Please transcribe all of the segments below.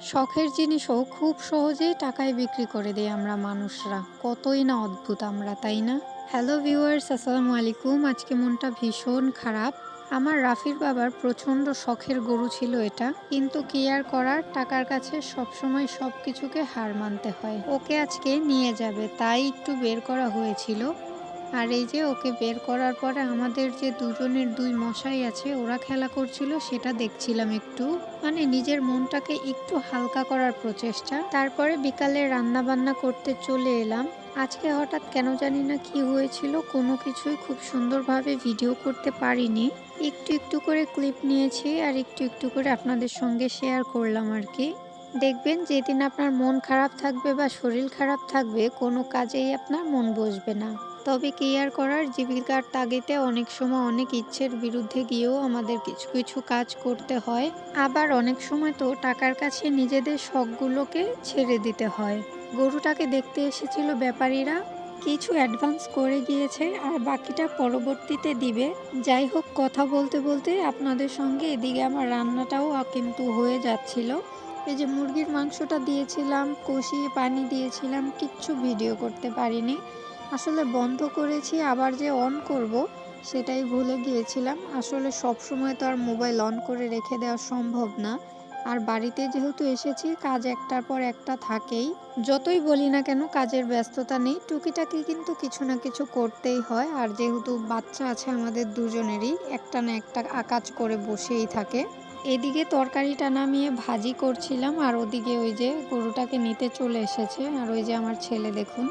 শখের জিনিসও খুব সহজেই টাকায় বিক্রি করে দেই আমরা মানুষরা। কতই না অদ্ভুত আমরা, তাই না? হ্যালো ভিউয়ার্স, আসসালামু আলাইকুম। আজকে মনটা ভীষণ খারাপ। আমার রাফির বাবার প্রচণ্ড শখের গরু ছিল এটা, কিন্তু কি আর করার, টাকার কাছে সবসময় সব কিছুকে হার মানতে হয়। ওকে আজকে নিয়ে যাবে, তাই একটু বের করা হয়েছিল। আর এই যে ওকে বের করার পরে আমাদের যে দুজনের দুই মশাই আছে ওরা খেলা করছিল, সেটা দেখছিলাম একটু। মানে নিজের মনটাকে একটু হালকা করার প্রচেষ্টা। তারপরে বিকালে রান্না বান্না করতে চলে এলাম। আজকে হঠাৎ কেন জানি না কি হয়েছিল, কোনো কিছুই খুব সুন্দরভাবে ভিডিও করতে পারিনি। একটু একটু করে ক্লিপ নিয়েছি আর একটু একটু করে আপনাদের সঙ্গে শেয়ার করলাম আর কি। দেখবেন যেদিন আপনার মন খারাপ থাকবে বা শরীর খারাপ থাকবে, কোনো কাজেই আপনার মন বসবে না। তবে কি আর করার, জীবিকার তাগিদে অনেক সময় অনেক ইচ্ছের বিরুদ্ধে গিয়েও আমাদের কিছু কিছু কাজ করতে হয়। আবার অনেক সময় তো টাকার কাছে নিজেদের শখগুলোকে ছেড়ে দিতে হয়। গরুটাকে দেখতে এসেছিল ব্যাপারীরা, কিছু অ্যাডভান্স করে গিয়েছে আর বাকিটা পরবর্তীতে দিবে। যাই হোক, কথা বলতে বলতে আপনাদের সঙ্গে এদিকে আমার রান্নাটাও কিন্তু হয়ে যাচ্ছিল। এই যে মুরগির মাংসটা দিয়েছিলাম, কষিয়ে পানি দিয়েছিলাম, কিচ্ছু ভিডিও করতে পারিনি। আসলে বন্ধ করেছি, আবার যে অন করব সেটাই ভুলে গিয়েছিলাম। আসলে সব সময় তো আর মোবাইল অন করে রেখে দেওয়া সম্ভব না। আর বাড়িতে যেহেতু এসেছি, কাজ একটার পর একটা থাকেই। যতই বলি না কেন, কাজের ব্যস্ততা নেই, টুকিটাকি কিন্তু কিছু না কিছু করতেই হয়। আর যেহেতু বাচ্চা আছে আমাদের দুজনেরই, একটা না একটা কাজ করে বসেই থাকে। এদিকে তরকারিটা নামিয়ে ভাজি করছিলাম, আর ওদিকে ওই যে গরুটাকে নিতে চলে এসেছে। আর ওই যে আমার ছেলে দেখুন,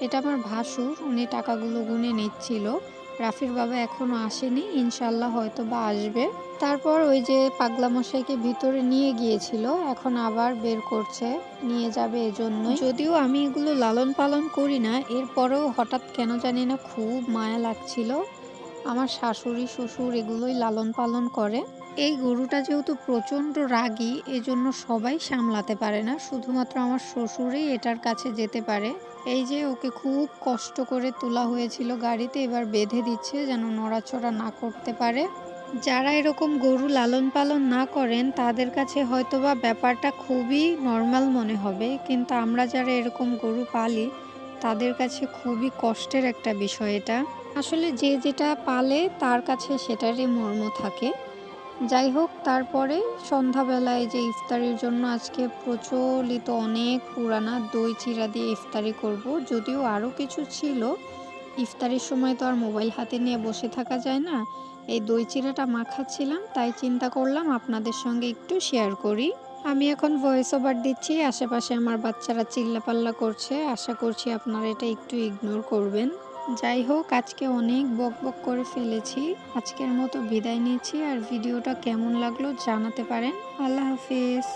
এটা আমার ভাসুর, উনি টাকাগুলো গুনে নিচ্ছিল। রাফির বাবা এখনো আসেনি, ইনশাল্লাহ হয়তো বা আসবে। তারপর ওই যে পাগলা মশাইকে ভিতরে নিয়ে গিয়েছিল, এখন আবার বের করছে, নিয়ে যাবে এজন্যই। যদিও আমি এগুলো লালন পালন করি না, এরপরেও হঠাৎ কেন জানি না খুব মায়া লাগছিল। আমার শাশুড়ি শ্বশুর এগুলোই লালন পালন করে। এই গরুটা যেহেতু প্রচণ্ড রাগী, এজন্য সবাই সামলাতে পারে না, শুধুমাত্র আমার শ্বশুরই এটার কাছে যেতে পারে। এই যে ওকে খুব কষ্ট করে তোলা হয়েছিল গাড়িতে, এবার বেঁধে দিচ্ছে যেন নড়াচড়া না করতে পারে। যারা এরকম গরু লালন পালন না করেন তাদের কাছে হয়তোবা ব্যাপারটা খুবই নর্মাল মনে হবে, কিন্তু আমরা যারা এরকম গরু পালি তাদের কাছে খুবই কষ্টের একটা বিষয় এটা। আসলে যে যেটা পালে তার কাছে সেটারই মর্ম থাকে। যাই হোক, তারপরে সন্ধ্যাবেলায় যে ইফতারির জন্য আজকে প্রচলিত অনেক পুরানা দই চিড়া দিয়ে ইফতারি করব। যদিও আরও কিছু ছিল, ইফতারির সময় তো আর মোবাইল হাতে নিয়ে বসে থাকা যায় না। এই দই চিড়াটা মাখাচ্ছিলাম, তাই চিন্তা করলাম আপনাদের সঙ্গে একটু শেয়ার করি। আমি এখন ভয়েস ওভার দিচ্ছি, আশেপাশে আমার বাচ্চারা চিল্লাপাল্লা করছে, আশা করছি আপনারা এটা একটু ইগনোর করবেন। যাই হোক, আজকে অনেক বকবক করে ফেলেছি। আজকের মতো বিদায় নিচ্ছি, আর ভিডিওটা কেমন লাগলো জানাতে পারেন। আল্লাহ হাফিজ।